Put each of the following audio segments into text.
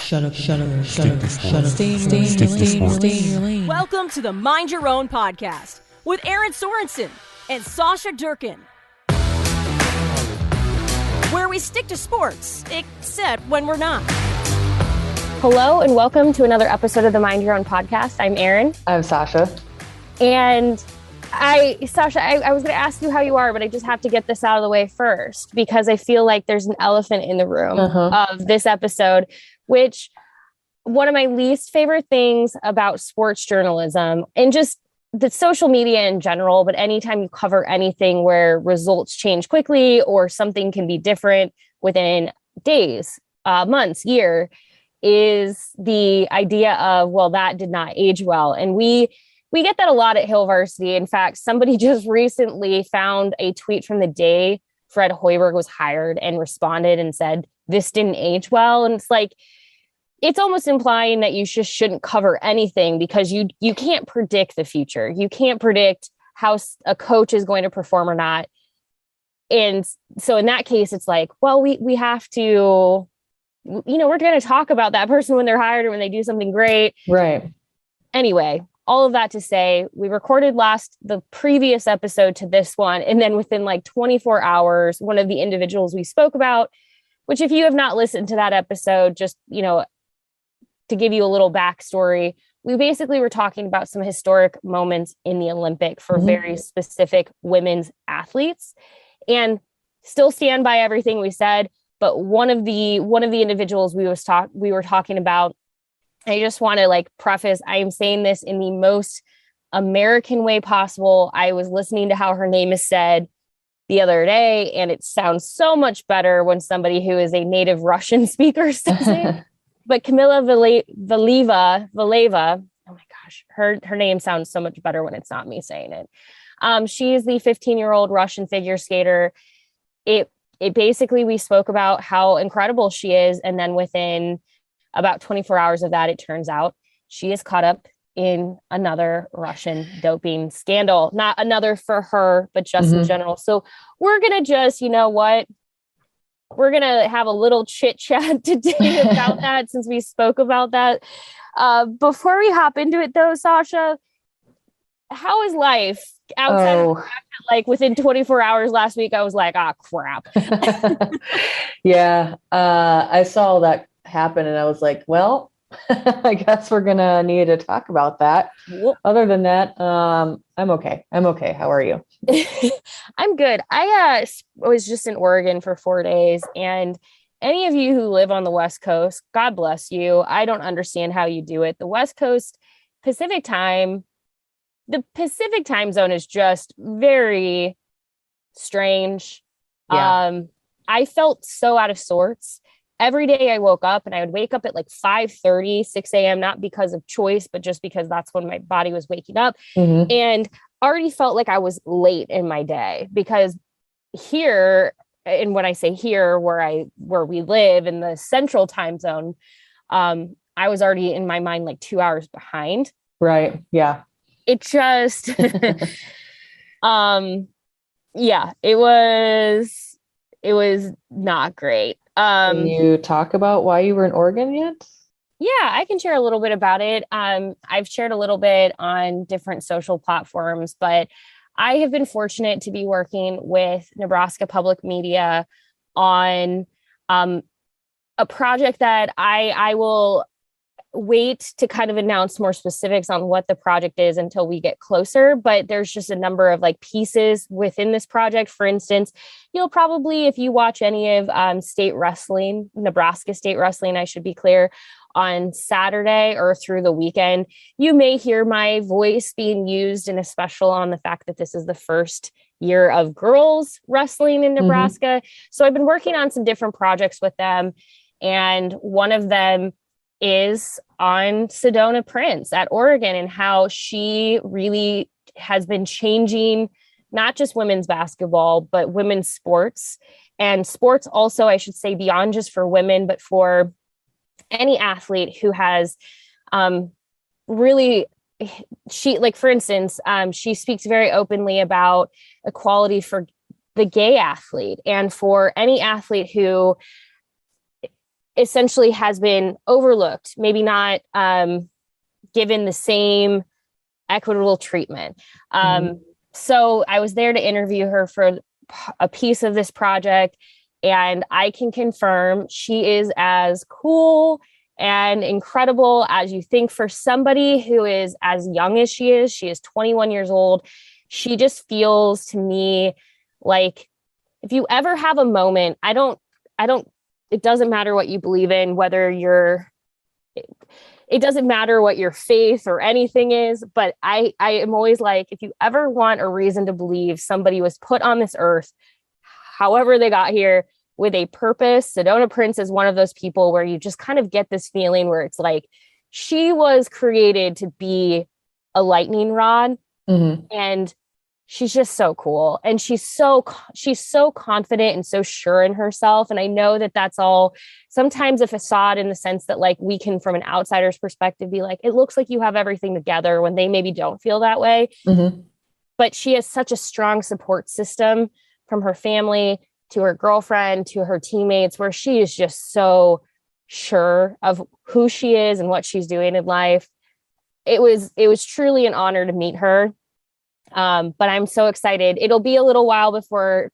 Stay in your lane. Welcome to the Mind Your Own podcast with Aaron Sorensen and Sasha Durkin, where we stick to sports, except when we're not. Hello and welcome to another episode of the Mind Your Own podcast. I'm Aaron. I'm Sasha. And Sasha, I was going to ask you how you are, but I just have to get this out of the way first because I feel like there's an elephant in the room of this episode, which one of my least favorite things about sports journalism and just the social media in general, but anytime you cover anything where results change quickly or something can be different within days, months, year, is the idea of, well, that did not age well. And we get that a lot at Hill Varsity. In fact, somebody just recently found a tweet from the day Fred Hoiberg was hired and responded and said, this didn't age well. And it's like, it's almost implying that you just shouldn't cover anything because you can't predict the future. You can't predict how a coach is going to perform or not. And so in that case, it's like, well, we have to, we're going to talk about that person when they're hired or when they do something great. Right. Anyway, all of that to say, we recorded the previous episode to this one. And then within like 24 hours, one of the individuals we spoke about, which if you have not listened to that episode, just, to give you a little backstory, we basically were talking about some historic moments in the Olympic for very specific women's athletes, and still stand by everything we said. But one of the individuals we were talking about, I just want to preface, I am saying this in the most American way possible. I was listening to how her name is said the other day, and it sounds so much better when somebody who is a native Russian speaker says it. But Kamila Valieva, oh my gosh, her name sounds so much better when it's not me saying it. She is the 15-year-old Russian figure skater. It basically, we spoke about how incredible she is. And then within about 24 hours of that, it turns out she is caught up in another Russian doping scandal. Not another for her, but just in general. So we're going to just, we're going to have a little chit chat today about that since we spoke about that. Before we hop into it though, Sasha, how is life outside of the fact that, within 24 hours last week, I was like, crap. Yeah. I saw that happen and I was like, well, I guess we're going to need to talk about that. Other than that, I'm okay. How are you? I'm good. I was just in Oregon for 4 days, and any of you who live on the West Coast, God bless you. I don't understand how you do it. The West Coast the Pacific time zone is just very strange. Yeah. I felt so out of sorts. Every day I woke up and I would wake up at 5:30, 6 a.m., not because of choice, but just because that's when my body was waking up. And already felt like I was late in my day because here, and when I say here, where we live in the central time zone, I was already in my mind 2 hours behind. Right. Yeah. It just, yeah, it was not great. Can you talk about why you were in Oregon yet? Yeah, I can share a little bit about it. I've shared a little bit on different social platforms, but I have been fortunate to be working with Nebraska Public Media on a project that I will wait to kind of announce more specifics on what the project is until we get closer. But there's just a number of pieces within this project. For instance, you'll probably, if you watch any of state wrestling, Nebraska state wrestling, I should be clear, on Saturday or through the weekend, you may hear my voice being used in a special on the fact that this is the first year of girls wrestling in Nebraska. So I've been working on some different projects with them. And one of them is on Sedona Prince at Oregon and how she really has been changing not just women's basketball, but women's sports and sports also, I should say, beyond just for women, but for any athlete who has really, for instance, she speaks very openly about equality for the gay athlete and for any athlete who essentially has been overlooked, maybe not given the same equitable treatment. So I was there to interview her for a piece of this project, and I can confirm she is as cool and incredible as you think for somebody who is as young as she is. She is 21 years old. She just feels to me like, if you ever have a moment, it doesn't matter what you believe in, it doesn't matter what your faith or anything is, but I am always like, if you ever want a reason to believe somebody was put on this earth, however they got here, with a purpose, Sedona Prince is one of those people where you just kind of get this feeling where it's like, she was created to be a lightning rod. And she's just so cool. And she's so confident and so sure in herself. And I know that that's all sometimes a facade, in the sense that like we can, from an outsider's perspective, be like, it looks like you have everything together, when they maybe don't feel that way. But she has such a strong support system, from her family to her girlfriend to her teammates, where she is just so sure of who she is and what she's doing in life. It was truly an honor to meet her. But I'm so excited. It'll be a little while before,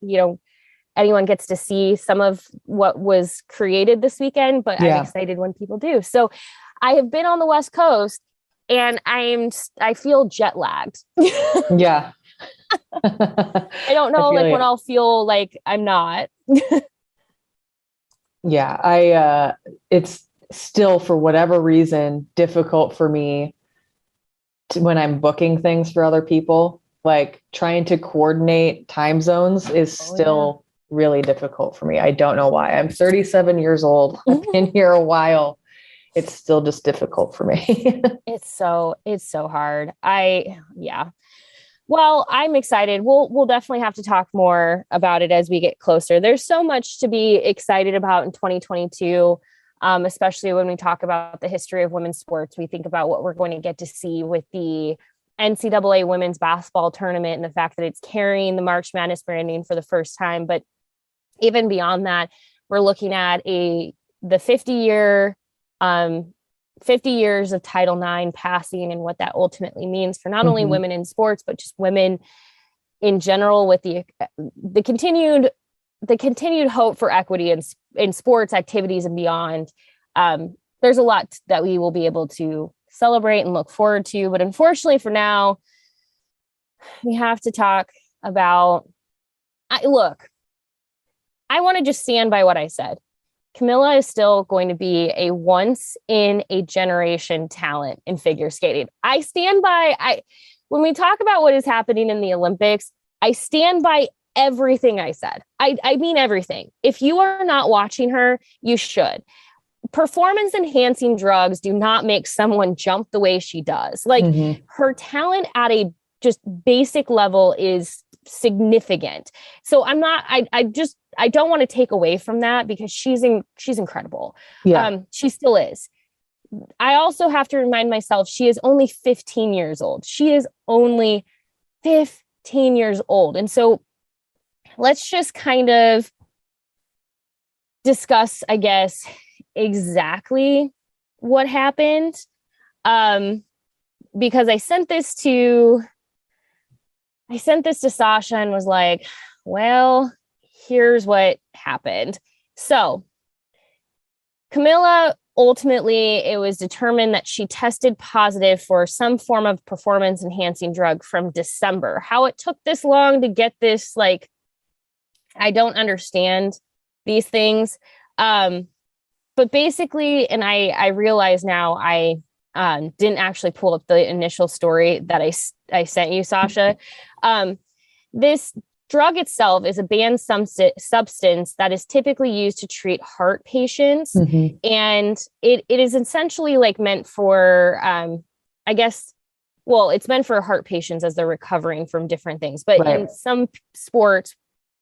anyone gets to see some of what was created this weekend, but I'm excited when people do. So I have been on the West Coast, and I feel jet lagged. Yeah. I don't know when I'll feel like I'm not. Yeah. It's still, for whatever reason, difficult for me when I'm booking things for other people. Like, trying to coordinate time zones is still really difficult for me. I don't know why. I'm 37 years old. I've been here a while. It's still just difficult for me. It's so hard. Well, I'm excited. We'll definitely have to talk more about it as we get closer. There's so much to be excited about in 2022, especially when we talk about the history of women's sports. We think about what we're going to get to see with the NCAA women's basketball tournament and the fact that it's carrying the March Madness branding for the first time. But even beyond that, we're looking at the 50 years of Title IX passing, and what that ultimately means for not only women in sports, but just women in general, with the continued hope for equity in sports activities and beyond. There's a lot that we will be able to celebrate and look forward to. But unfortunately for now, we have to talk about, I want to just stand by what I said. Camilla is still going to be a once in a generation talent in figure skating. I stand by, when we talk about what is happening in the Olympics, I stand by everything I said. I mean everything. If you are not watching her, you should. Performance enhancing drugs do not make someone jump the way she does. Like, her talent at a just basic level is significant. So I don't want to take away from that, because she's incredible. She still is. I also have to remind myself, she is only 15 years old. She is only 15 years old. And so let's just kind of discuss, I guess, exactly what happened. Because I sent this to Sasha and was like, well, here's what happened. So Camilla, ultimately, it was determined that she tested positive for some form of performance enhancing drug from December. How it took this long to get this, I don't understand these things. But basically, and I realize now, I didn't actually pull up the initial story that I sent you, Sasha. This drug itself is a banned substance that is typically used to treat heart patients. And it is essentially meant for, it's meant for heart patients as they're recovering from different things. But in some sports,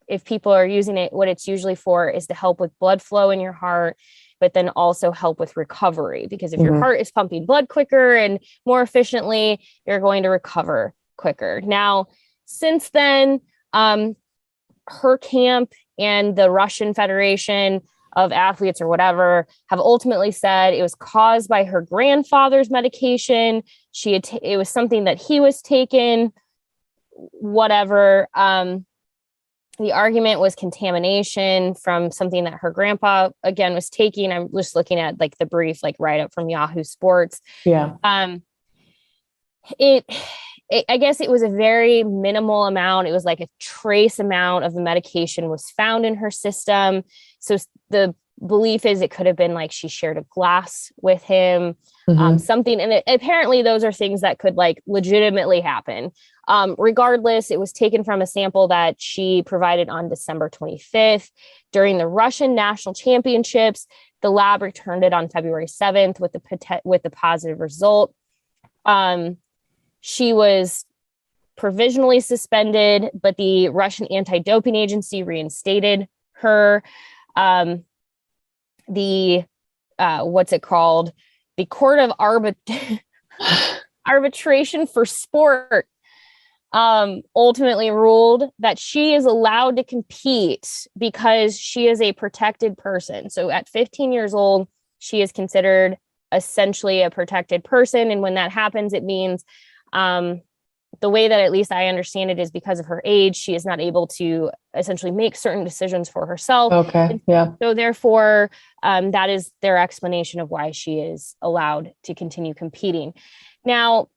if people are using it, what it's usually for is to help with blood flow in your heart, but then also help with recovery. Because if your heart is pumping blood quicker and more efficiently, you're going to recover quicker. Now, since then, her camp and the Russian Federation of athletes or whatever have ultimately said it was caused by her grandfather's medication. It was something that he was taking, whatever. The argument was contamination from something that her grandpa, again, was taking. I'm just looking at like the brief, like write up from Yahoo Sports. Yeah. I guess it was a very minimal amount. It was like a trace amount of the medication was found in her system. So the belief is it could have been like she shared a glass with him, something. And apparently those are things that could like legitimately happen. Regardless, it was taken from a sample that she provided on December 25th during the Russian national championships. The lab returned it on February 7th with the positive result. She was provisionally suspended, but the Russian anti-doping agency reinstated her. What's it called? The Court of Arbitration for Sport ultimately ruled that she is allowed to compete because she is a protected person. So at 15 years old, she is considered essentially a protected person. And when that happens, it means the way that at least I understand it is because of her age, she is not able to essentially make certain decisions for herself. Okay. Yeah. So therefore, that is their explanation of why she is allowed to continue competing. Now,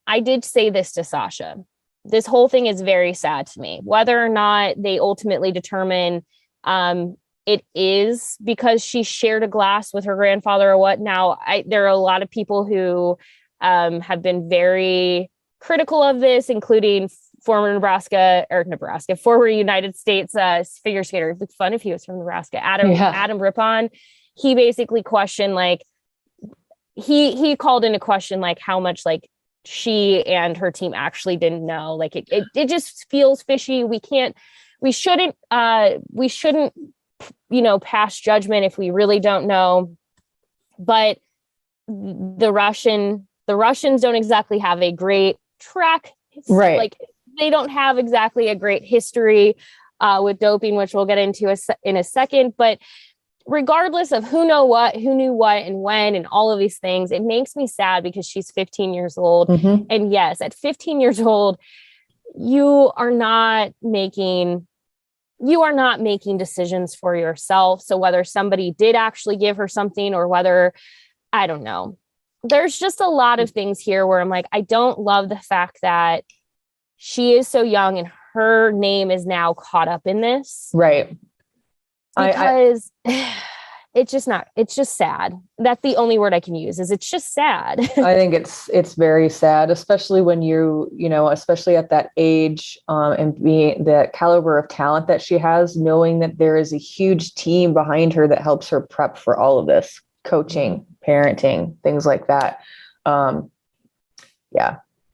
I did say this to Sasha. This whole thing is very sad to me. Whether or not they ultimately determine it is because she shared a glass with her grandfather or what. Now, there are a lot of people who have been very critical of this, including former United States figure skater. It'd be fun if he was from Nebraska. Adam Rippon. He basically questioned, like, he called into question, like, how much, like, she and her team actually didn't know. Like, it just feels fishy. We shouldn't, pass judgment if we really don't know. But the Russians don't exactly have a great track, right? Like, they don't have exactly a great history with doping, which we'll get into in a second. But regardless of who knew what and when and all of these things, it makes me sad because she's 15 years old. And yes, at 15 years old, you are not making decisions for yourself. So whether somebody did actually give her something or whether, I don't know, there's just a lot of things here where I'm like, I don't love the fact that she is so young and her name is now caught up in this. Right. Because it's just sad. That's the only word I can use, is it's just sad. I think it's very sad, especially when especially at that age, and being the caliber of talent that she has, knowing that there is a huge team behind her that helps her prep for all of this, coaching, parenting, things like that.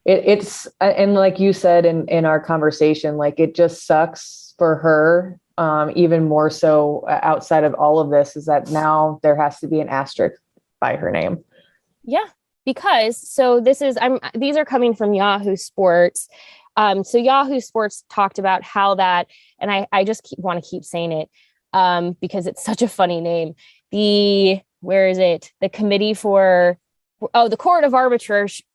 It's and like you said in our conversation, like, it just sucks for her. Even more so outside of all of this, is that now there has to be an asterisk by her name. Yeah, because these are coming from Yahoo Sports. So Yahoo Sports talked about how that, and I just want to keep saying it because it's such a funny name. The committee for the Court of Arbitration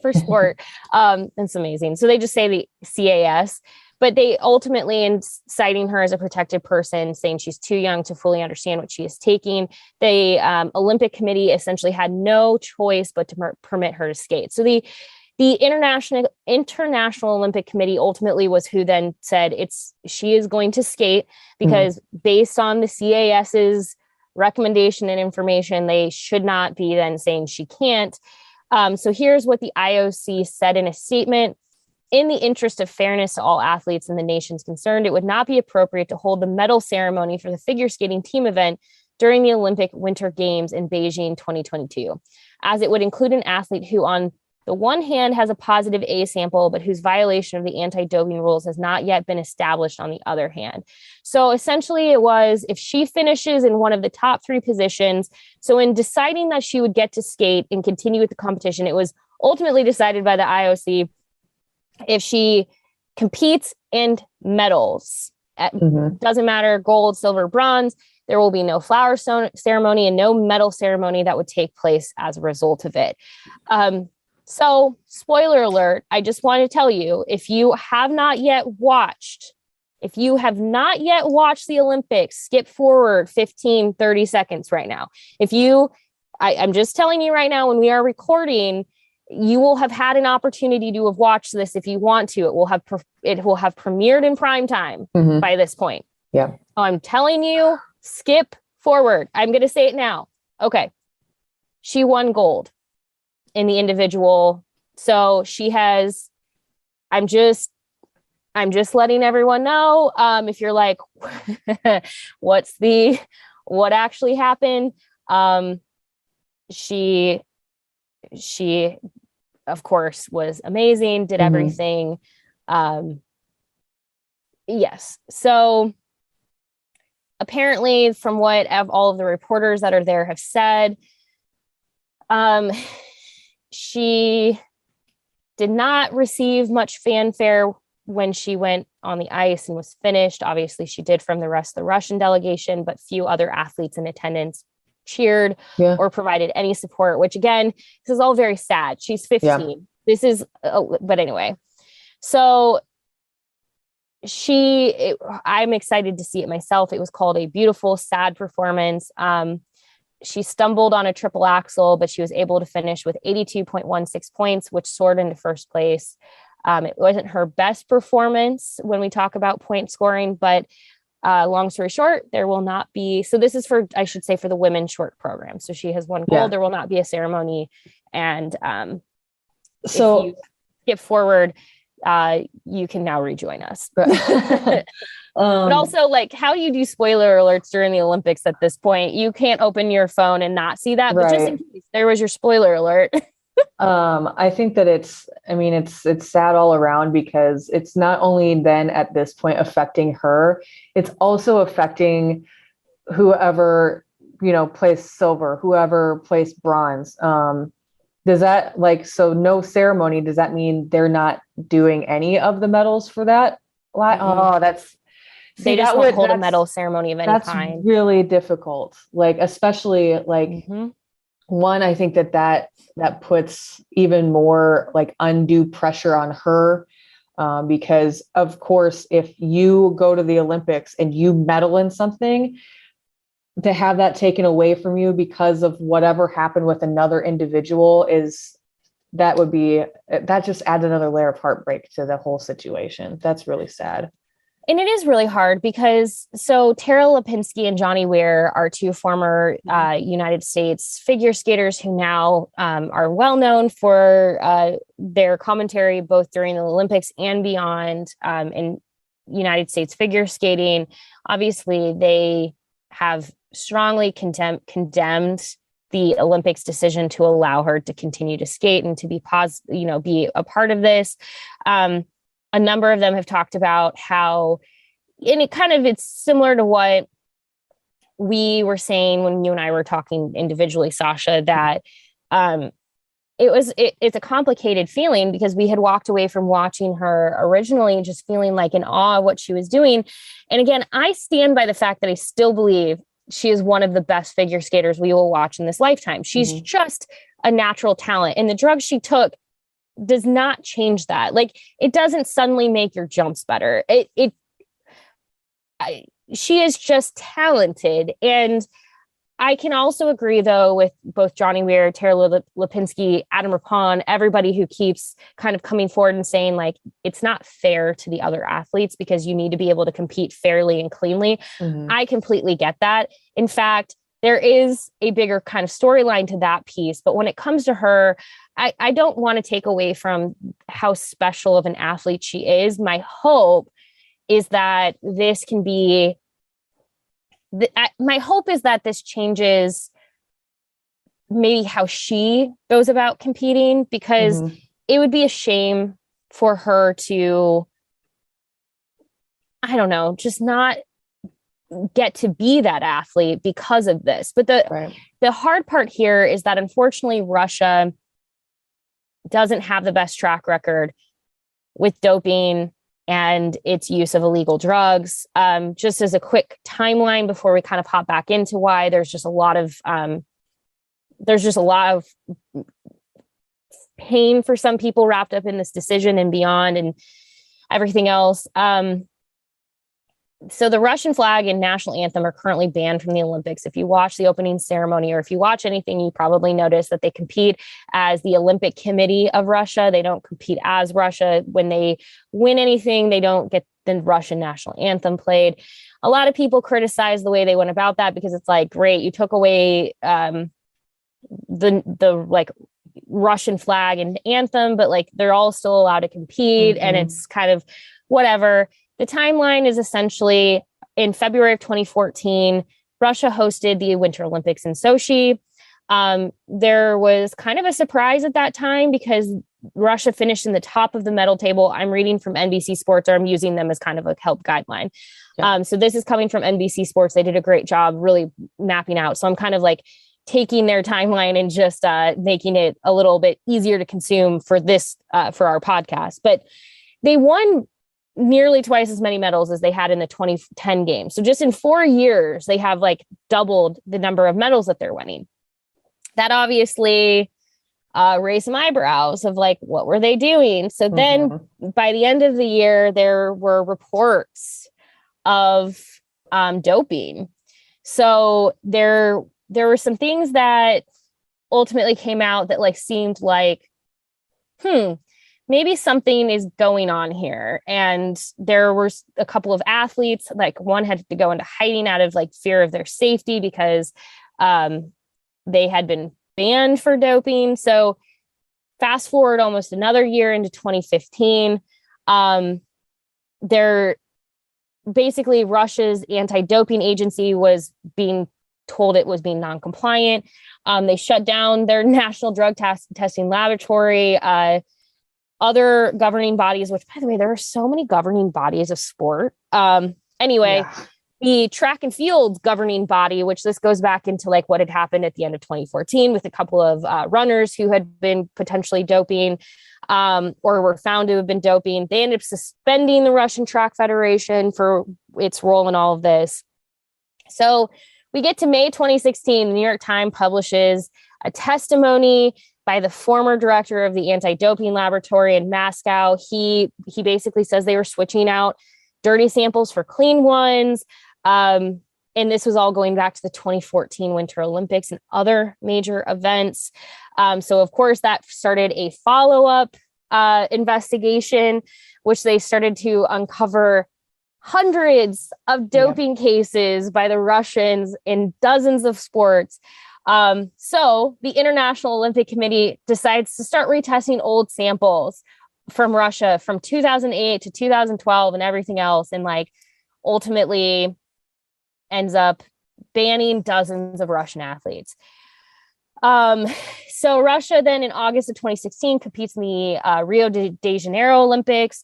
for Sport. It's amazing. So they just say the CAS. But they ultimately, in citing her as a protected person, saying she's too young to fully understand what she is taking, the Olympic Committee essentially had no choice but to permit her to skate. So the International Olympic Committee ultimately was who then said she is going to skate because based on the CAS's recommendation and information, they should not be then saying she can't. So here's what the IOC said in a statement. In the interest of fairness to all athletes and the nations concerned, it would not be appropriate to hold the medal ceremony for the figure skating team event during the Olympic Winter Games in Beijing 2022, as it would include an athlete who, on the one hand, has a positive A sample, but whose violation of the anti-doping rules has not yet been established on the other hand. So essentially it was, if she finishes in one of the top 3 positions, so in deciding that she would get to skate and continue with the competition, it was ultimately decided by the IOC if she competes and medals, doesn't matter, gold, silver, bronze, There will be no flower ceremony and no medal ceremony that would take place as a result of it. So spoiler alert, I just want to tell you, if you have not yet watched the Olympics, skip forward 15, 30 seconds right now. I'm just telling you right now, when we are recording, you will have had an opportunity to have watched this if you want to. It will have premiered in prime time by this point. Yeah. So I'm telling you, skip forward. I'm going to say it now. Okay. She won gold in the individual. So she has, I'm just letting everyone know, if you're like, what actually happened? She of course was amazing, did everything. Yes. So apparently, from what all of the reporters that are there have said, she did not receive much fanfare when she went on the ice and was finished. Obviously, she did from the rest of the Russian delegation, but few other athletes in attendance cheered or provided any support, which again, this is all very sad. She's 15. Yeah. But anyway, so I'm excited to see it myself. It was called a beautiful, sad performance. She stumbled on a triple axel, but she was able to finish with 82.16 points, which soared into first place. It wasn't her best performance when we talk about point scoring, but long story short, there will not be. So this is for the women's short program. So she has won gold. Yeah. There will not be a ceremony. And so if you skip forward, you can now rejoin us. But also, like, how do you do spoiler alerts during the Olympics at this point? You can't open your phone and not see that. But just in case there was your spoiler alert. I think that it's sad all around, because it's not only then at this point affecting her, it's also affecting whoever, placed silver, whoever placed bronze. Does that so no ceremony, does that mean they're not doing any of the medals for that? Oh, they just won't hold a medal ceremony of any kind. That's really difficult. Especially one, I think that puts even more undue pressure on her, because of course, if you go to the Olympics and you medal in something, to have that taken away from you because of whatever happened with another individual that just adds another layer of heartbreak to the whole situation. That's really sad. And it is really hard because Tara Lipinski and Johnny Weir are two former United States figure skaters who now are well known for their commentary both during the Olympics and beyond in United States figure skating. Obviously, they have strongly condemned the Olympics decision to allow her to continue to skate and to be a part of this. A number of them have talked about how, and it's similar to what we were saying when you and I were talking individually, Sasha, that it's a complicated feeling because we had walked away from watching her originally just feeling like in awe of what she was doing. And again, I stand by the fact that I still believe she is one of the best figure skaters we will watch in this lifetime. She's just a natural talent. And the drugs she took does not change that. It doesn't suddenly make your jumps better. She is just talented. And I can also agree, though, with both Johnny Weir, Tara Lipinski, Adam Rippon, everybody who keeps kind of coming forward and saying, it's not fair to the other athletes because you need to be able to compete fairly and cleanly. I completely get that. In fact, there is a bigger kind of storyline to that piece. But when it comes to her, I don't want to take away from how special of an athlete she is. My hope is that this can be my hope is that this changes maybe how she goes about competing, because it would be a shame for her to, I don't know, just not get to be that athlete because of this. But the hard part here is that unfortunately Russia doesn't have the best track record with doping and its use of illegal drugs. Just as a quick timeline before we kind of hop back into why there's just a lot of pain for some people wrapped up in this decision and beyond and everything else. So the Russian flag and national anthem are currently banned from the Olympics. If you watch the opening ceremony or if you watch anything, you probably notice that they compete as the Olympic Committee of Russia. They don't compete as Russia. When they win anything, they don't get the Russian national anthem played. A lot of people criticize the way they went about that because it's like, great, you took away the like Russian flag and anthem, but like they're all still allowed to compete, and it's kind of whatever. The timeline is essentially in February of 2014, Russia hosted the Winter Olympics in Sochi. There was kind of a surprise at that time because Russia finished in the top of the medal table. I'm reading from NBC Sports, or I'm using them as kind of a help guideline. Yeah. So this is coming from NBC Sports. They did a great job really mapping out. So I'm kind of like taking their timeline and just making it a little bit easier to consume for this, for our podcast. But they won nearly twice as many medals as they had in the 2010 games. So just in 4 years, they have like doubled the number of medals that they're winning. That obviously raised some eyebrows of like, what were they doing? So then by the end of the year, there were reports of doping. So there were some things that ultimately came out that like seemed like, maybe something is going on here. And there were a couple of athletes, like one had to go into hiding out of like fear of their safety because they had been banned for doping. So fast forward almost another year into 2015, basically Russia's anti-doping agency was being told it was being non-compliant. They shut down their national drug testing laboratory. Other governing bodies, which by the way, there are so many governing bodies of sport. The track and field governing body, which this goes back into like what had happened at the end of 2014 with a couple of runners who had been potentially doping or were found to have been doping. They ended up suspending the Russian Track Federation for its role in all of this. So we get to May 2016, the New York Times publishes a testimony by the former director of the anti-doping laboratory in Moscow. He basically says they were switching out dirty samples for clean ones. And this was all going back to the 2014 Winter Olympics and other major events. So of course that started a follow-up investigation, which they started to uncover hundreds of doping cases by the Russians in dozens of sports. So the International Olympic Committee decides to start retesting old samples from Russia from 2008 to 2012 and everything else. And like ultimately ends up banning dozens of Russian athletes. So Russia then in August of 2016 competes in the Rio de Janeiro Olympics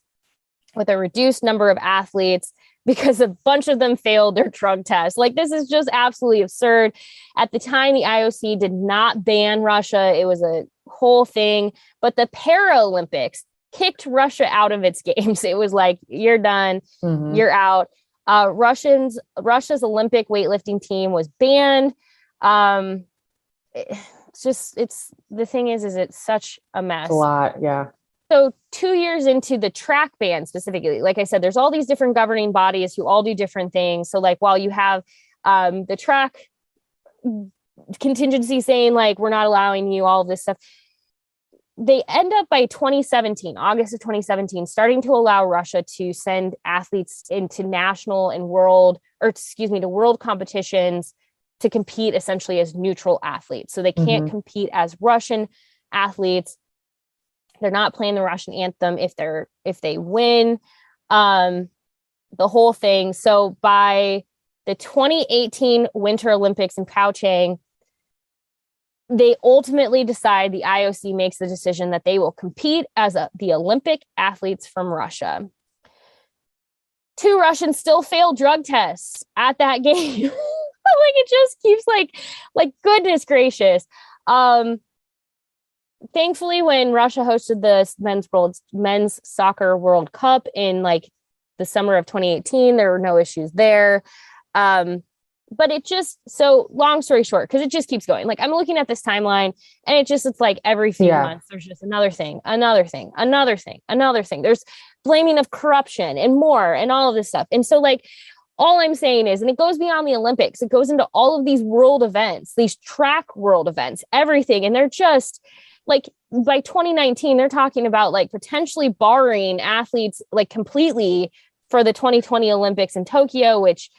with a reduced number of athletes because a bunch of them failed their drug test. Like, this is just absolutely absurd. At the time, the IOC did not ban Russia. It was a whole thing. But the Paralympics kicked Russia out of its games. It was like, you're done. You're out. Russia's Olympic weightlifting team was banned. The thing is it's such a mess. It's a lot, yeah. So 2 years into the track ban specifically, like I said, there's all these different governing bodies who all do different things. So like while you have the track contingency saying like, we're not allowing you all of this stuff, they end up by 2017, August of 2017, starting to allow Russia to send athletes into national and world competitions to compete essentially as neutral athletes. So they can't compete as Russian athletes. They're not playing the Russian anthem if they win, the whole thing. So by the 2018 Winter Olympics in Pyeongchang, they ultimately decide, the IOC makes the decision that they will compete as the Olympic athletes from Russia. 2 Russians still failed drug tests at that game. Like, it just keeps like goodness gracious. thankfully, when Russia hosted the men's soccer World Cup in like the summer of 2018, there were no issues there. But it just, so long story short, because it just keeps going. Like I'm looking at this timeline and it's like every few months, there's just another thing. There's blaming of corruption and more and all of this stuff. And so like, all I'm saying is, and it goes beyond the Olympics, it goes into all of these world events, these track world events, everything. And they're just like, by 2019, they're talking about like potentially barring athletes like completely for the 2020 Olympics in Tokyo, which,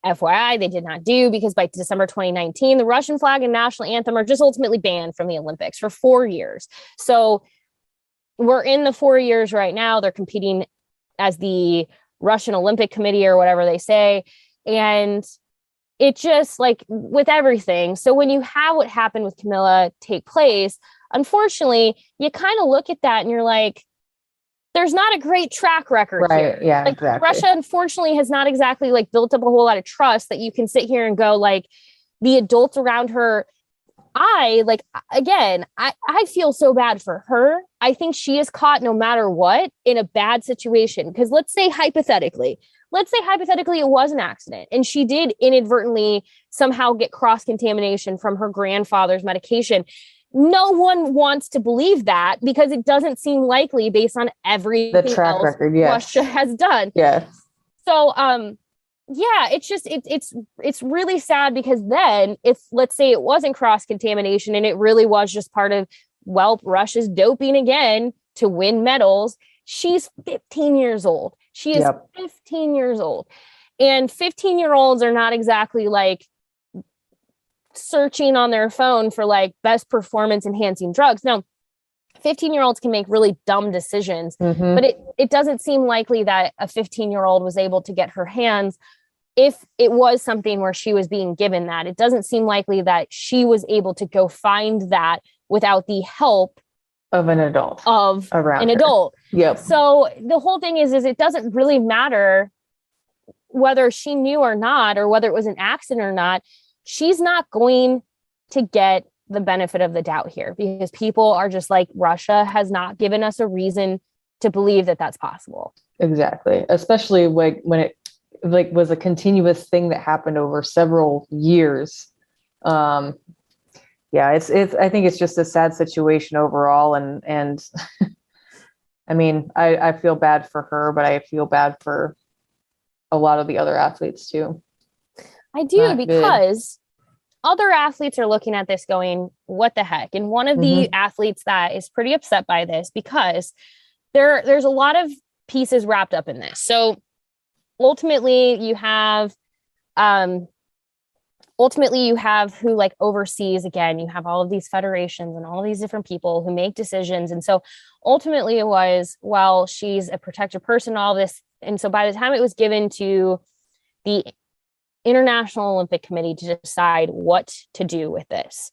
FYI, they did not do, because by December 2019, the Russian flag and national anthem are just ultimately banned from the Olympics for 4 years. So we're in the 4 years right now. They're competing as the Russian Olympic Committee or whatever they say. And it just like with everything. So when you have what happened with Camilla take place, unfortunately, you kind of look at that and you're like, there's not a great track record here. Yeah, like exactly. Russia, unfortunately, has not exactly like built up a whole lot of trust that you can sit here and go like the adults around her. I feel so bad for her. I think she is caught no matter what in a bad situation. Because let's say hypothetically it was an accident and she did inadvertently somehow get cross-contamination from her grandfather's medication. No one wants to believe that because it doesn't seem likely based on everything the track record Russia has done. Yes. So, it's just, it's really sad because then if let's say it wasn't cross-contamination and it really was just part of, Russia's doping again to win medals. She's 15 years old. She is 15 years old, and 15-year-olds are not exactly like searching on their phone for like best performance enhancing drugs. No, 15-year-olds can make really dumb decisions, but it doesn't seem likely that a 15-year-old was able to get her hands, if it was something where she was being given that, it doesn't seem likely that she was able to go find that without the help of an adult. Yep. So the whole thing is it doesn't really matter whether she knew or not, or whether it was an accident or not. She's not going to get the benefit of the doubt here because people are just like, Russia has not given us a reason to believe that that's possible. Exactly. Especially like when it like was a continuous thing that happened over several years. It's I think it's just a sad situation overall. And I mean, I feel bad for her, but I feel bad for a lot of the other athletes too. I do, because other athletes are looking at this going, what the heck? And one of the athletes that is pretty upset by this, because there's a lot of pieces wrapped up in this. So ultimately you have who like oversees, again, you have all of these federations and all of these different people who make decisions. And so ultimately it was, well, she's a protected person, all this. And so by the time it was given to the International Olympic Committee to decide what to do with this,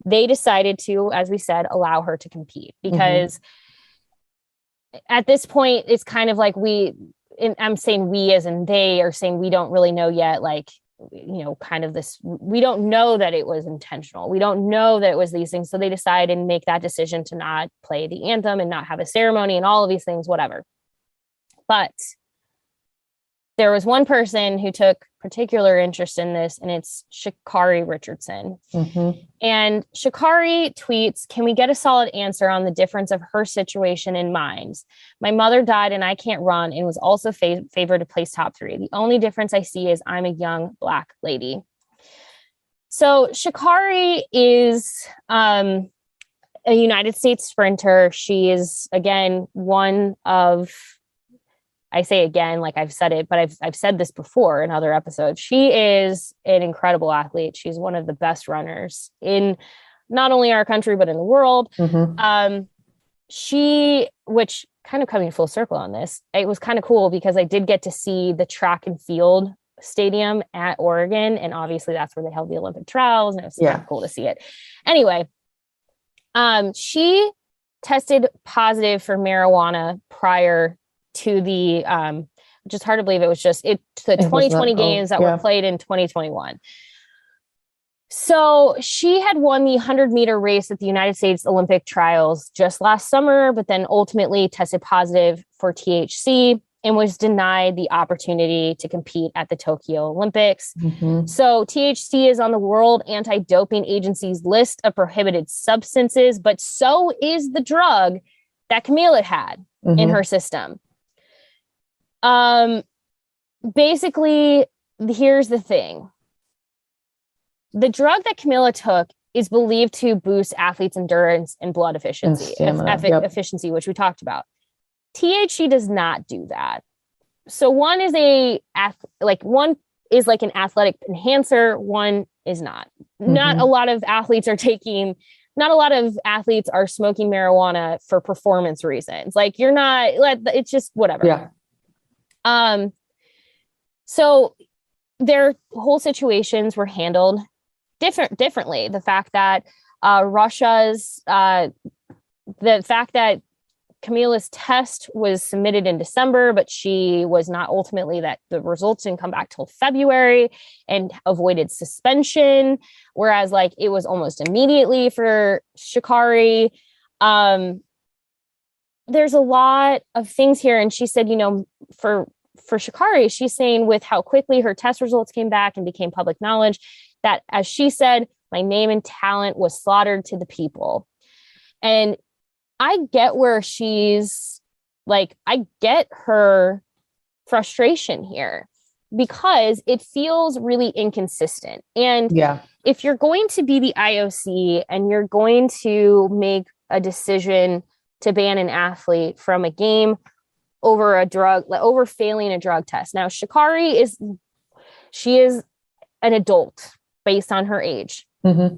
they decided to, as we said, allow her to compete, because at this point, it's kind of like I'm saying we as in they are saying, we don't really know yet, like, kind of this, we don't know that it was intentional. We don't know that it was these things. So they decide and make that decision to not play the anthem and not have a ceremony and all of these things, whatever. But there was one person who took particular interest in this, and it's Sha'Carri Richardson. And Sha'Carri tweets, "Can we get a solid answer on the difference of her situation and mine? My mother died and I can't run and was also favored to place top 3. The only difference I see is I'm a young Black lady." So Sha'Carri is a United States sprinter. She is, again, one of, I say again, like I've said it, but I've said this before in other episodes. She is an incredible athlete. She's one of the best runners in not only our country, but in the world. Which kind of coming full circle on this, it was kind of cool because I did get to see the track and field stadium at Oregon. And obviously that's where they held the Olympic trials. And it was kind of cool to see it. Anyway, she tested positive for marijuana prior to the which is hard to believe, it was just the 2020 games that were played in 2021. So she had won the 100-meter race at the United States Olympic trials just last summer, but then ultimately tested positive for THC and was denied the opportunity to compete at the Tokyo Olympics. Mm-hmm. So THC is on the World Anti-Doping Agency's list of prohibited substances, but so is the drug that Camila had in Mm-hmm. her system. Basically, here's the thing. The drug that Camila took is believed to boost athletes' endurance and blood efficiency, efficiency, which we talked about. THC does not do that. So one is like an athletic enhancer, one is not. Mm-hmm. Not a lot of athletes are smoking marijuana for performance reasons. Like it's just whatever. Yeah. So their whole situations were handled differently. The fact that Camila's test was submitted in December, but she was not ultimately, that the results didn't come back till February and avoided suspension. Whereas like it was almost immediately for Sha'Carri. There's a lot of things here. And she said, for Sha'Carri, she's saying with how quickly her test results came back and became public knowledge, that, as she said, my name and talent was slaughtered to the people. And I get where she's like, I get her frustration here because it feels really inconsistent. And if you're going to be the IOC and you're going to make a decision to ban an athlete from a game over failing a drug test. Now, Sha'Carri is an adult based on her age. Mm-hmm.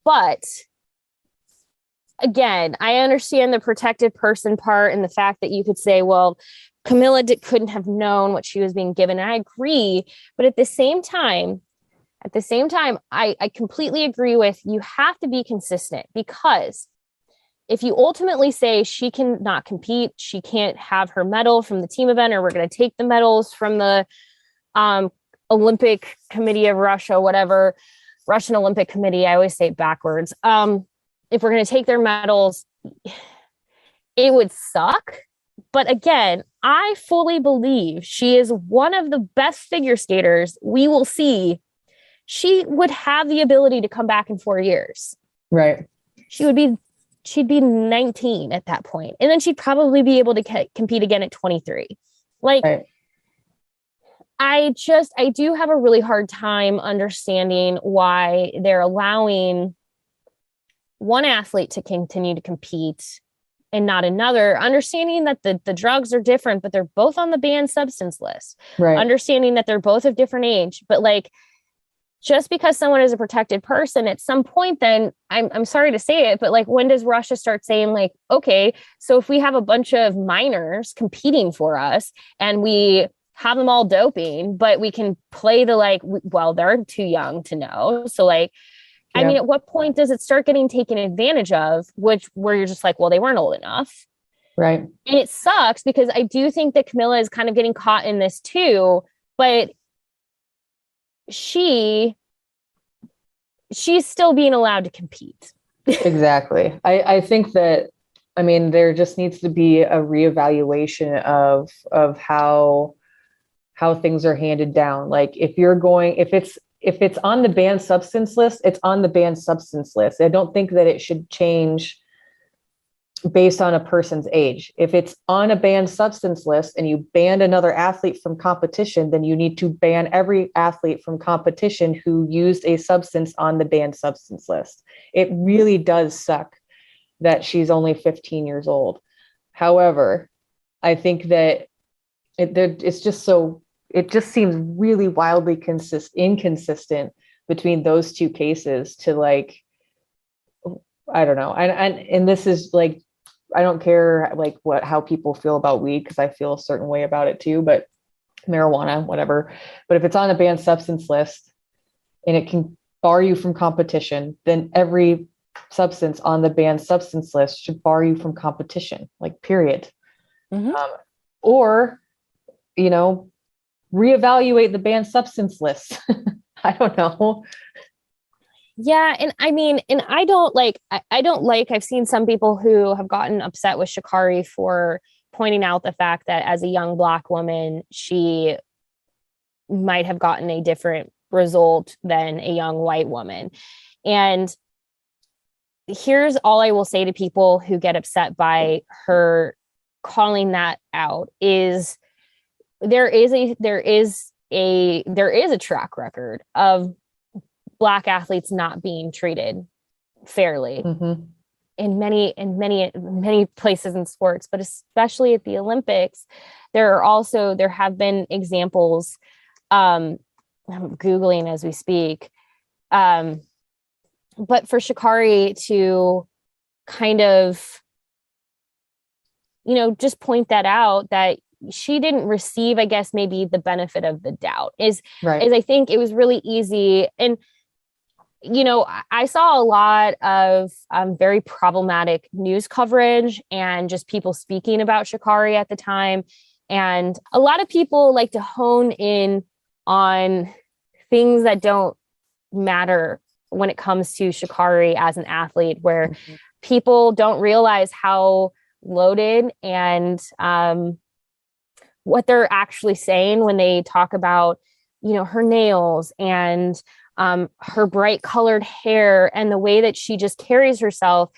But again, I understand the protected person part and the fact that you could say, well, Camila couldn't have known what she was being given. And I agree. But at the same time, I completely agree with, you have to be consistent, because if you ultimately say she cannot compete, she can't have her medal from the team event, or we're going to take the medals from the Olympic Committee of Russia, whatever, Russian Olympic Committee, I always say it backwards. If we're going to take their medals, it would suck. But again, I fully believe she is one of the best figure skaters we will see. She would have the ability to come back in 4 years. Right. She'd be 19 at that point. And then she'd probably be able to compete again at 23. Like, right. I do have a really hard time understanding why they're allowing one athlete to continue to compete and not another, understanding that the drugs are different, but they're both on the banned substance list. Right. Understanding that they're both of different age, but like, just because someone is a protected person, at some point, then I'm sorry to say it, but like, when does Russia start saying like, okay, so if we have a bunch of minors competing for us and we have them all doping, but we can play the like, well, they're too young to know. So like, I mean, at what point does it start getting taken advantage of, where you're just like, well, they weren't old enough. Right. And it sucks because I do think that Camila is kind of getting caught in this too, but she's still being allowed to compete. Exactly. I think that, I mean, there just needs to be a reevaluation of how things are handed down. Like if it's on the banned substance list, it's on the banned substance list. I don't think that it should change based on a person's age. If it's on a banned substance list and you ban another athlete from competition, then you need to ban every athlete from competition who used a substance on the banned substance list. It really does suck that she's only 15 years old. However, I think that it just seems really wildly inconsistent between those two cases to like, I don't know. And this is like, I don't care like how people feel about weed, because I feel a certain way about it too, but marijuana, whatever. But if it's on a banned substance list and it can bar you from competition, then every substance on the banned substance list should bar you from competition, like period. Mm-hmm. Or, reevaluate the banned substance list. I don't know. Yeah. And I mean, and I don't like, I've seen some people who have gotten upset with Sha'Carri for pointing out the fact that as a young Black woman, she might have gotten a different result than a young white woman. And here's all I will say to people who get upset by her calling that out is there is a track record of Black athletes not being treated fairly in many places in sports, but especially at the Olympics. There have been examples. I'm Googling as we speak. But for Sha'Carri to kind of, just point that out, that she didn't receive, I guess, maybe the benefit of the doubt is I think it was really easy. And, I saw a lot of very problematic news coverage and just people speaking about Sha'Carri at the time. And a lot of people like to hone in on things that don't matter when it comes to Sha'Carri as an athlete, where people don't realize how loaded and what they're actually saying when they talk about, her nails and her bright colored hair and the way that she just carries herself.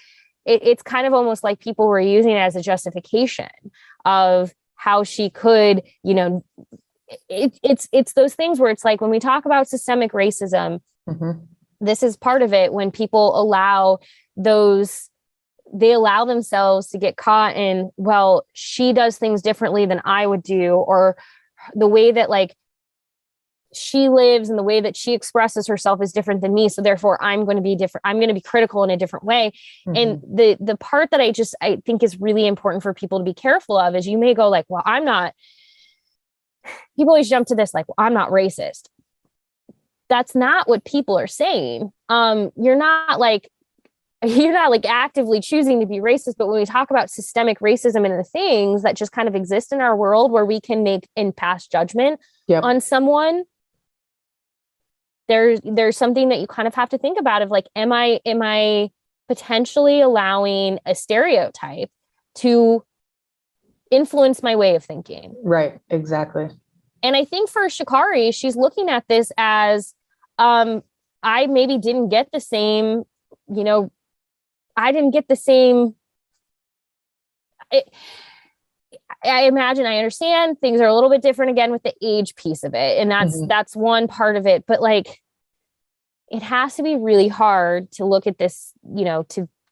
It's kind of almost like people were using it as a justification of how she could, it's those things where it's like, when we talk about systemic racism, this is part of it. When people allow themselves to get caught in, well, she does things differently than I would do, or the way that like she lives and the way that she expresses herself is different than me. So therefore I'm going to be different. I'm going to be critical in a different way. And the part that I think is really important for people to be careful of is, you may go like, well, people always jump to this, like, well, I'm not racist. That's not what people are saying. You're not actively choosing to be racist, but when we talk about systemic racism and the things that just kind of exist in our world where we can make and pass judgment on someone, there's something that you kind of have to think about of like, am I potentially allowing a stereotype to influence my way of thinking? Right. Exactly. And I think for Sha'Carri, she's looking at this as, I maybe didn't get the same, I didn't get the same. I imagine, I understand things are a little bit different again with the age piece of it. And that's one part of it. But like, it has to be really hard to look at this,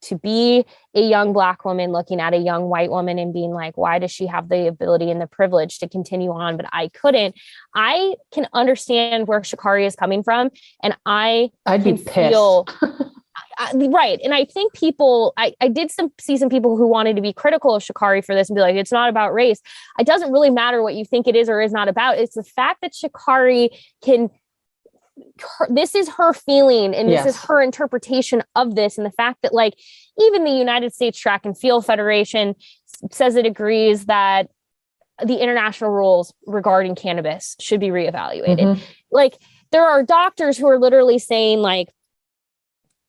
to be a young Black woman looking at a young white woman and being like, why does she have the ability and the privilege to continue on, but I couldn't? I can understand where Sha'Carri is coming from. And I'd be pissed. Right. And I think I did see some people who wanted to be critical of Sha'Carri for this and be like, it's not about race. It doesn't really matter what you think it is or is not about. It's the fact that Sha'Carri this is her feeling and this is her interpretation of this. And the fact that like, even the United States Track and Field Federation says it agrees that the international rules regarding cannabis should be reevaluated. Like, there are doctors who are literally saying like,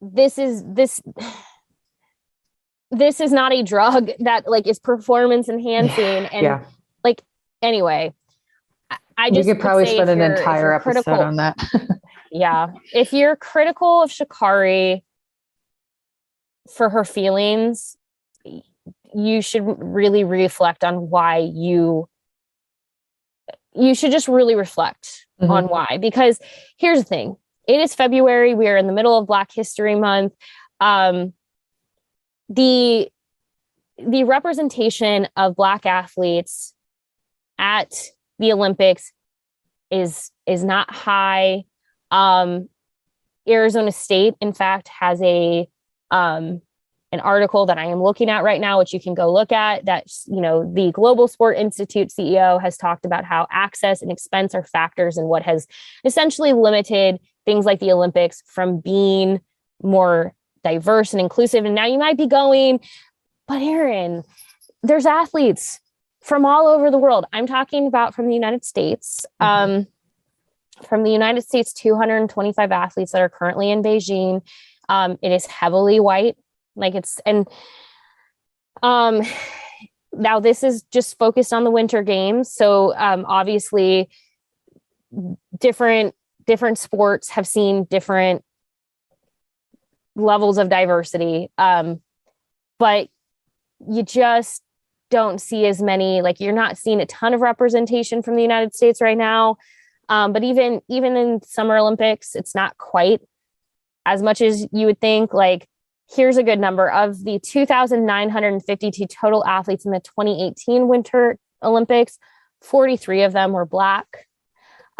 this is not a drug that like is performance enhancing. And like, anyway, I just, you could probably spend an entire episode on that. If you're critical of Sha'Carri for her feelings, you should really reflect on why you should just really reflect on why, because here's the thing. It is February. We are in the middle of Black History Month. The representation of Black athletes at the Olympics is not high. Arizona State, in fact, has an article that I am looking at right now, which you can go look at, that, the Global Sport Institute CEO has talked about how access and expense are factors in what has essentially limited things like the Olympics from being more diverse and inclusive. And now you might be going, but Erin, there's athletes from all over the world. I'm talking about from the United States. from the United States 225 athletes that are currently in Beijing, it is heavily white. Like it's, and now this is just focused on the Winter Games. So obviously different sports have seen different levels of diversity. But you just don't see as many, like you're not seeing a ton of representation from the United States right now. But even in Summer Olympics, it's not quite as much as you would think. Like, here's a good number of the 2,952 total athletes in the 2018 Winter Olympics, 43 of them were Black.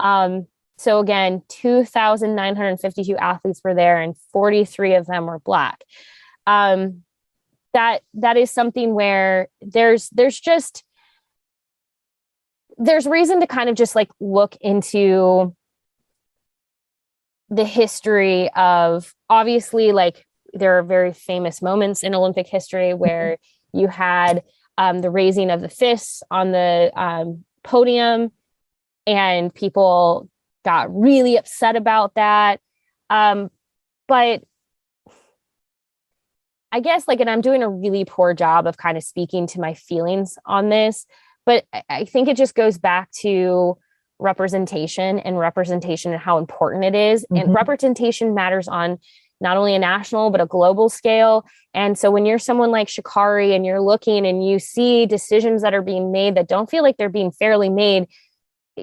So again, 2,952 athletes were there and 43 of them were Black. That is something where there's reason to kind of just like look into the history of, obviously, like there are very famous moments in Olympic history where you had the raising of the fists on the podium and people got really upset about that. But I guess like, and I'm doing a really poor job of kind of speaking to my feelings on this, but I think it just goes back to representation and how important it is. Mm-hmm. And representation matters on not only a national, but a global scale. And so when you're someone like Sha'Carri and you're looking and you see decisions that are being made that don't feel like they're being fairly made,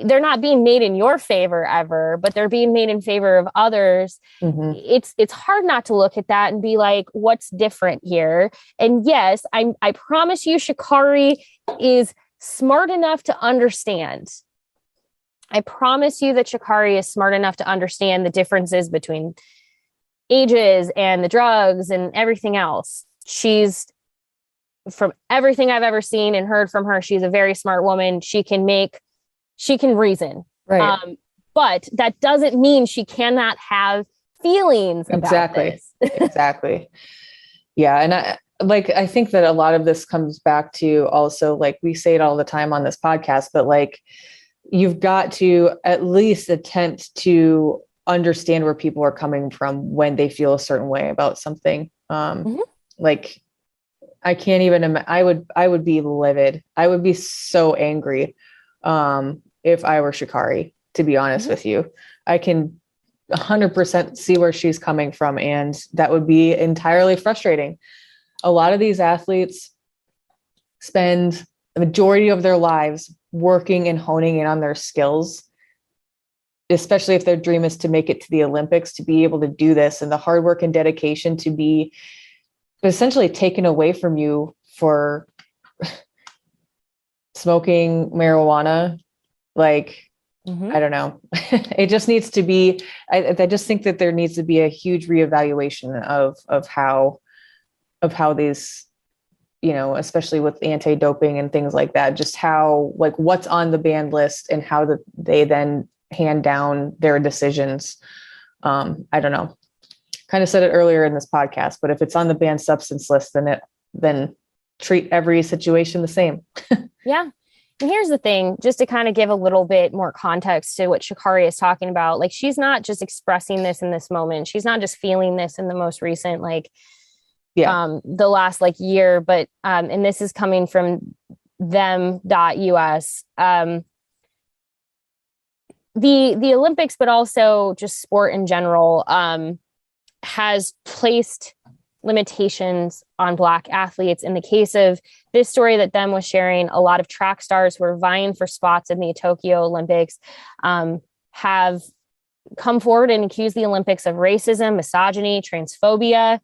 they're not being made in your favor ever, but they're being made in favor of others. Mm-hmm. It's hard not to look at that and be like, what's different here? And yes, I promise you, Sha'Carri is smart enough to understand. I promise you that Sha'Carri is smart enough to understand the differences between ages and the drugs and everything else. She's, from everything I've ever seen and heard from her, she's a very smart woman. She can reason. Right. But that doesn't mean she cannot have feelings about this. Exactly. Yeah. And I think that a lot of this comes back to also, like, we say it all the time on this podcast, but like, you've got to at least attempt to understand where people are coming from when they feel a certain way about something. Mm-hmm. Like, I can't even, I would be livid. I would be so angry if I were Sha'Carri, to be honest mm-hmm. with you. I can 100% see where she's coming from, and that would be entirely frustrating. A lot of these athletes spend the majority of their lives working and honing in on their skills, especially if their dream is to make it to the Olympics, to be able to do this, and the hard work and dedication to be essentially taken away from you for smoking marijuana. Like, mm-hmm. I don't know. It just needs to be, I just think that there needs to be a huge reevaluation of how these, you know, especially with anti-doping and things like that, just how, like, what's on the banned list and how they then hand down their decisions. I don't know. Kind of said it earlier in this podcast, but if it's on the banned substance list, then treat every situation the same. Yeah. And here's the thing, just to kind of give a little bit more context to what Sha'Carri is talking about. Like, she's not just expressing this in this moment. She's not just feeling this in the most recent, like, the last like year, but, and this is coming from them.us. The Olympics, but also just sport in general, has placed limitations on Black athletes. In the case of this story that Them was sharing, a lot of track stars who are vying for spots in the Tokyo Olympics have come forward and accused the Olympics of racism, misogyny, transphobia.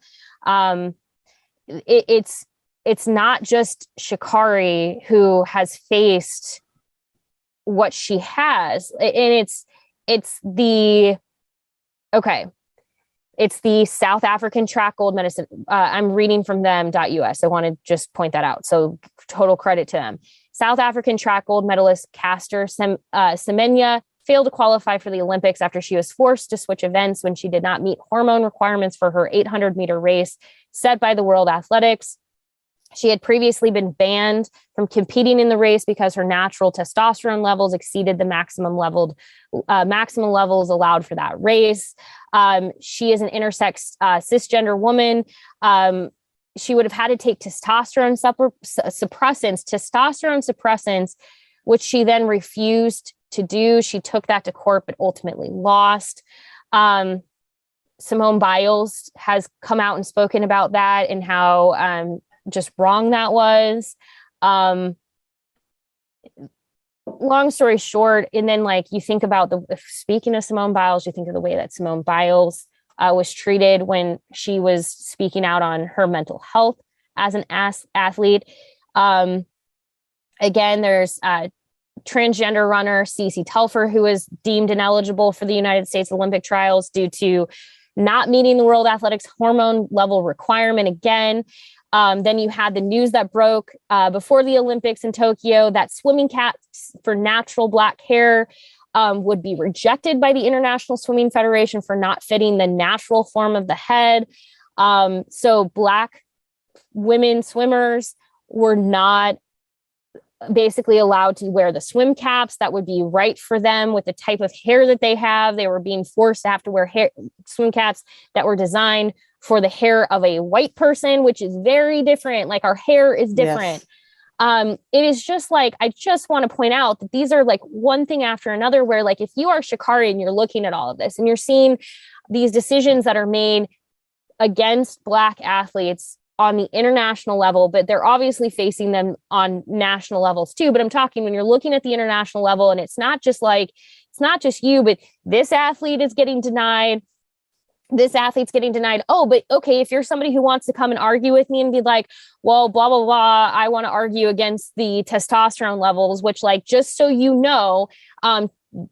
It's not just Sha'Carri who has faced what she has, and it's the South African track gold medalist. I'm reading from them.us. I want to just point that out. So total credit to them. South African track gold medalist Caster Semenya failed to qualify for the Olympics after she was forced to switch events when she did not meet hormone requirements for her 800-meter race set by the World Athletics. She had previously been banned from competing in the race because her natural testosterone levels exceeded the maximum levels allowed for that race. She is an intersex cisgender woman. She would have had to take testosterone suppressants, which she then refused to do. She took that to court, but ultimately lost. Simone Biles has come out and spoken about that and how just wrong that was. Long story short, and then like you think about speaking of Simone Biles, you think of the way that Simone Biles was treated when she was speaking out on her mental health as an athlete. Again, there's transgender runner Cece Telfer, who was deemed ineligible for the United States Olympic trials due to not meeting the World Athletics hormone level requirement again. Then you had the news that broke before the Olympics in Tokyo that swimming caps for natural black hair would be rejected by the International Swimming Federation for not fitting the natural form of the head. So black women swimmers were not basically allowed to wear the swim caps that would be right for them with the type of hair that they have. They were being forced to have to wear swim caps that were designed for the hair of a white person, which is very different. Like our hair is different. Yes. It is just like, I just want to point out that these are like one thing after another, where like, if you are Sha'Carri and you're looking at all of this and you're seeing these decisions that are made against Black athletes on the international level, but they're obviously facing them on national levels too. But I'm talking when you're looking at the international level, and it's not just you, but this athlete is getting denied. This athlete's getting denied. Oh, but okay, if you're somebody who wants to come and argue with me and be like, well, blah, blah, blah, I want to argue against the testosterone levels, which like, just so you know,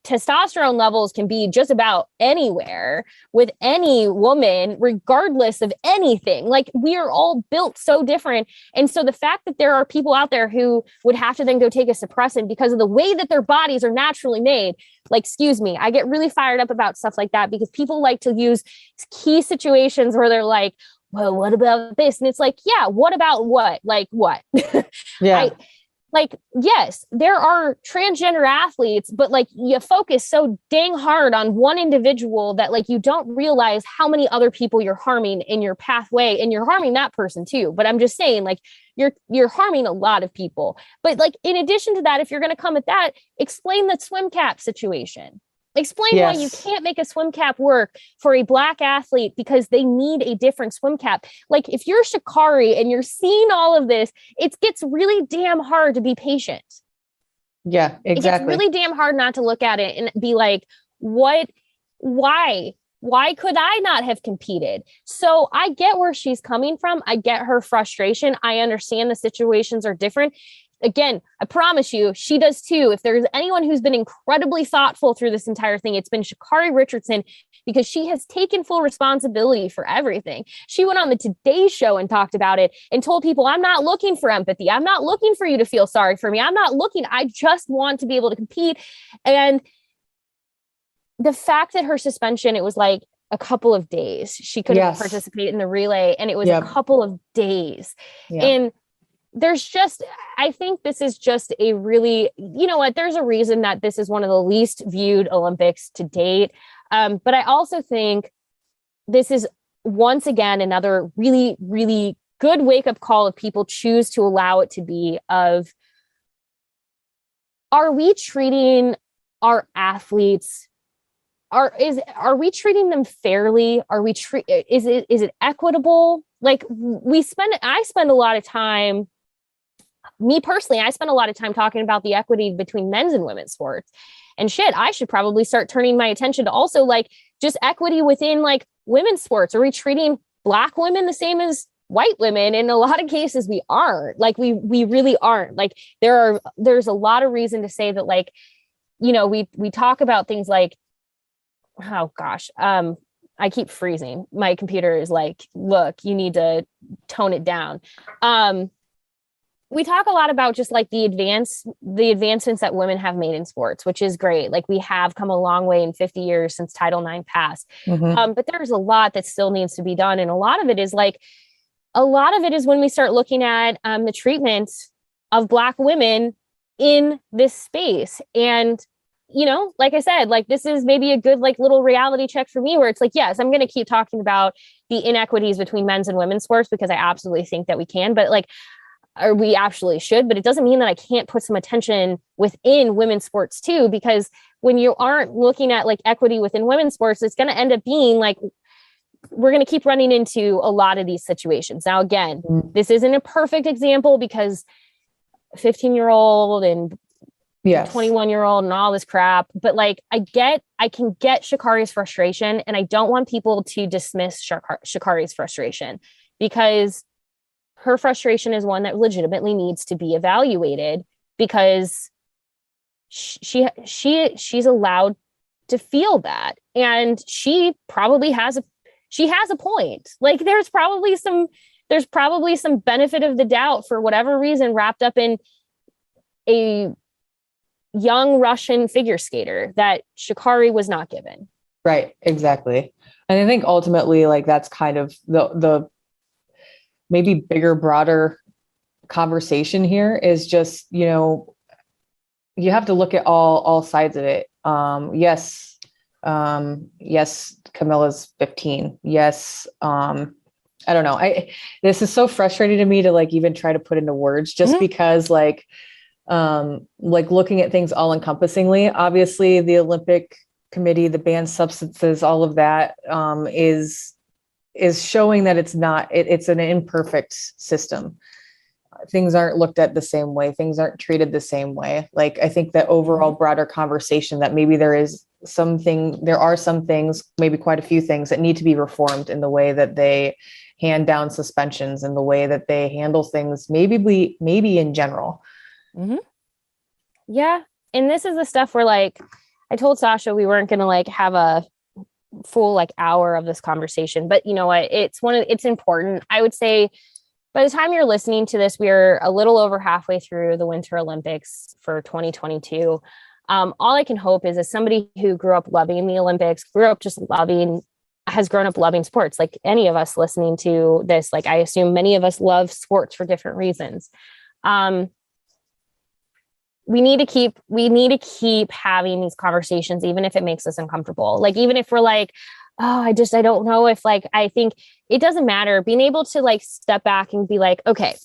testosterone levels can be just about anywhere with any woman, regardless of anything. Like we are all built so different. And so the fact that there are people out there who would have to then go take a suppressant because of the way that their bodies are naturally made, like, excuse me, I get really fired up about stuff like that because people like to use key situations where they're like, well, what about this? And it's like, yeah, what about what? Like what? Yeah. Like, yes, there are transgender athletes, but like you focus so dang hard on one individual that like you don't realize how many other people you're harming in your pathway, and you're harming that person too. But I'm just saying, like, you're harming a lot of people. But like, in addition to that, if you're going to come at that, explain the swim cap situation. Explain why you can't make a swim cap work for a Black athlete because they need a different swim cap. Like if you're Sha'Carri and you're seeing all of this, it gets really damn hard to be patient. Yeah, exactly. It gets really damn hard not to look at it and be like, why could I not have competed? So I get where she's coming from. I get her frustration. I understand the situations are different. Again, I promise you, she does too. If there's anyone who's been incredibly thoughtful through this entire thing, it's been Sha'Carri Richardson, because she has taken full responsibility for everything. She went on the Today Show and talked about it and told people, I'm not looking for empathy. I'm not looking for you to feel sorry for me. I just want to be able to compete. And the fact that her suspension, it was like a couple of days. She couldn't participate in the relay, and it was a couple of days. And I think this is just a really, you know what, there's a reason that this is one of the least viewed Olympics to date. But I also think this is once again another really, really good wake-up call if people choose to allow it to be of, are we treating our athletes, are we treating them fairly? Is it equitable? Like I spend a lot of time, me personally, I spend a lot of time talking about the equity between men's and women's sports. And shit, I should probably start turning my attention to also like just equity within like women's sports. Are we treating Black women the same as white women? In a lot of cases, we aren't. Like we really aren't. Like there's a lot of reason to say that, like, you know, we talk about things like, oh gosh, I keep freezing. My computer is like, look, you need to tone it down. We talk a lot about just like the advancements that women have made in sports, which is great. Like we have come a long way in 50 years since Title IX passed. But there's a lot that still needs to be done. And a lot of it is like, a lot of it is when we start looking at the treatment of Black women in this space. And, you know, like I said, like this is maybe a good like little reality check for me where it's like, yes, I'm going to keep talking about the inequities between men's and women's sports because I absolutely think that we can, but like, or we absolutely should, but it doesn't mean that I can't put some attention within women's sports too, because when you aren't looking at like equity within women's sports, it's going to end up being like, we're going to keep running into a lot of these situations. Now, again, this isn't a perfect example because 15-year-old and 21-year-old and all this crap, but like I can get Sha'Carri's frustration, and I don't want people to dismiss Sha'Carri's frustration because her frustration is one that legitimately needs to be evaluated because she's allowed to feel that, and she probably has a point. Like there's probably some benefit of the doubt for whatever reason wrapped up in a young Russian figure skater that Sha'Carri was not given. Right. Exactly. And I think ultimately like that's kind of the maybe bigger, broader conversation here is just, you know, you have to look at all sides of it. Yes, Camilla's 15. Yes. I don't know. This is so frustrating to me to like even try to put into words just because like looking at things all encompassingly, obviously the Olympic Committee, the banned substances, all of that, is showing that it's an imperfect system. Things aren't looked at the same way. Things aren't treated the same way. Like, I think that overall broader conversation that maybe there are some things, maybe quite a few things that need to be reformed in the way that they hand down suspensions and the way that they handle things, maybe in general. Mm-hmm. Yeah. And this is the stuff where like, I told Sasha we weren't going to like have a full like hour of this conversation, but you know what? It's important. I would say by the time you're listening to this, we're a little over halfway through the Winter Olympics for 2022. All I can hope is as somebody who grew up loving the Olympics, has grown up loving sports, like any of us listening to this, like I assume many of us love sports for different reasons. We need to keep having these conversations, even if it makes us uncomfortable. Like, even if we're like, oh, I don't know if like, I think it doesn't matter. Being able to like step back and be like, okay,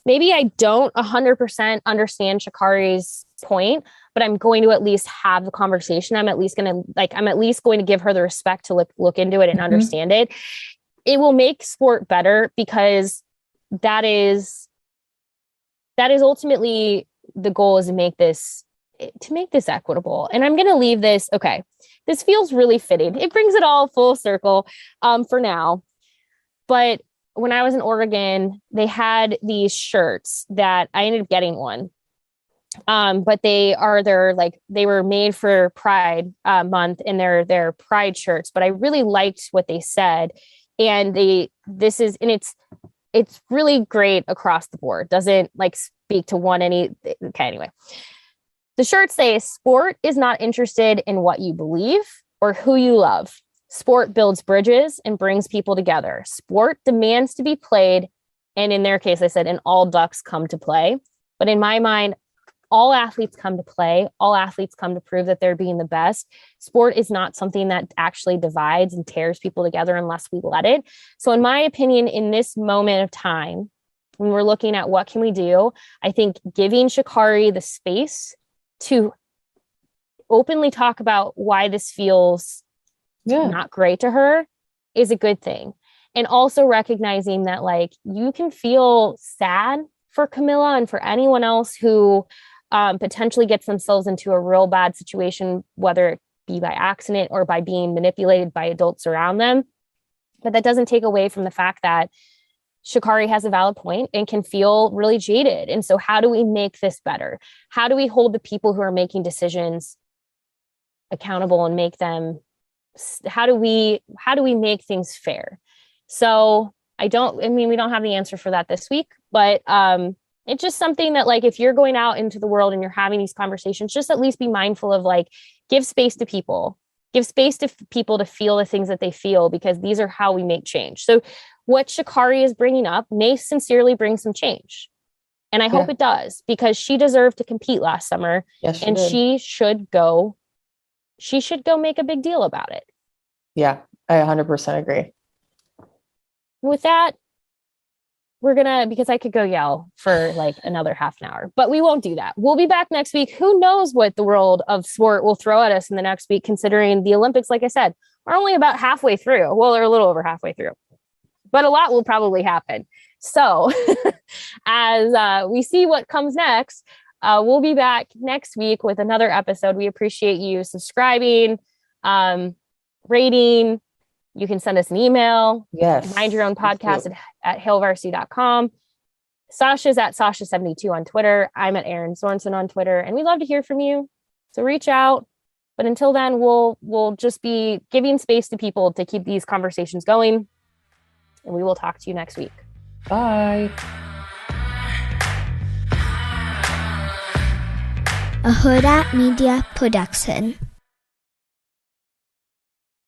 maybe I don't 100% understand Sha'Carri's point, but I'm going to at least have the conversation. I'm at least going to give her the respect to look into it and understand it. It will make sport better because that is ultimately the goal, is to make this equitable. And I'm going to leave this. Okay. This feels really fitting. It brings it all full circle for now. But when I was in Oregon, they had these shirts that I ended up getting one. But they were made for Pride month, and they're Pride shirts, but I really liked what they said. And it's really great across the board. Doesn't like speak to okay, anyway. The shirts say, sport is not interested in what you believe or who you love. Sport builds bridges and brings people together. Sport demands to be played. And in their case, I said, and all ducks come to play. But in my mind, all athletes come to play. All athletes come to prove that they're being the best. Sport is not something that actually divides and tears people together unless we let it. So in my opinion, in this moment of time, when we're looking at what can we do, I think giving Sha'Carri the space to openly talk about why this feels not great to her is a good thing. And also recognizing that like you can feel sad for Camilla and for anyone else who potentially gets themselves into a real bad situation, whether it be by accident or by being manipulated by adults around them. But that doesn't take away from the fact that Sha'Carri has a valid point and can feel really jaded. And so how do we make this better? How do we hold the people who are making decisions accountable and make them, how do we make things fair? So we don't have the answer for that this week, but it's just something that like, if you're going out into the world and you're having these conversations, just at least be mindful of like, give space to people, Give space to people to feel the things that they feel, because these are how we make change. So what Sha'Carri is bringing up may sincerely bring some change. And I hope it does, because she deserved to compete last summer. Yes, she and did. she should go make a big deal about it. Yeah, I 100% agree. With that, because I could go yell for like another half an hour, but we won't do that. We'll be back next week. Who knows what the world of sport will throw at us in the next week, considering the Olympics, like I said, are only about halfway through. Well, they're a little over halfway through, but a lot will probably happen. So as we see what comes next, we'll be back next week with another episode. We appreciate you subscribing, rating. You can send us an email. Yes. Mind Your Own Podcast at hailvarsity.com. Sasha's at Sasha72 on Twitter. I'm at Erin Sorensen on Twitter. And we love to hear from you. So reach out. But until then, we'll just be giving space to people to keep these conversations going. And we will talk to you next week. Bye. A Huda Media Production.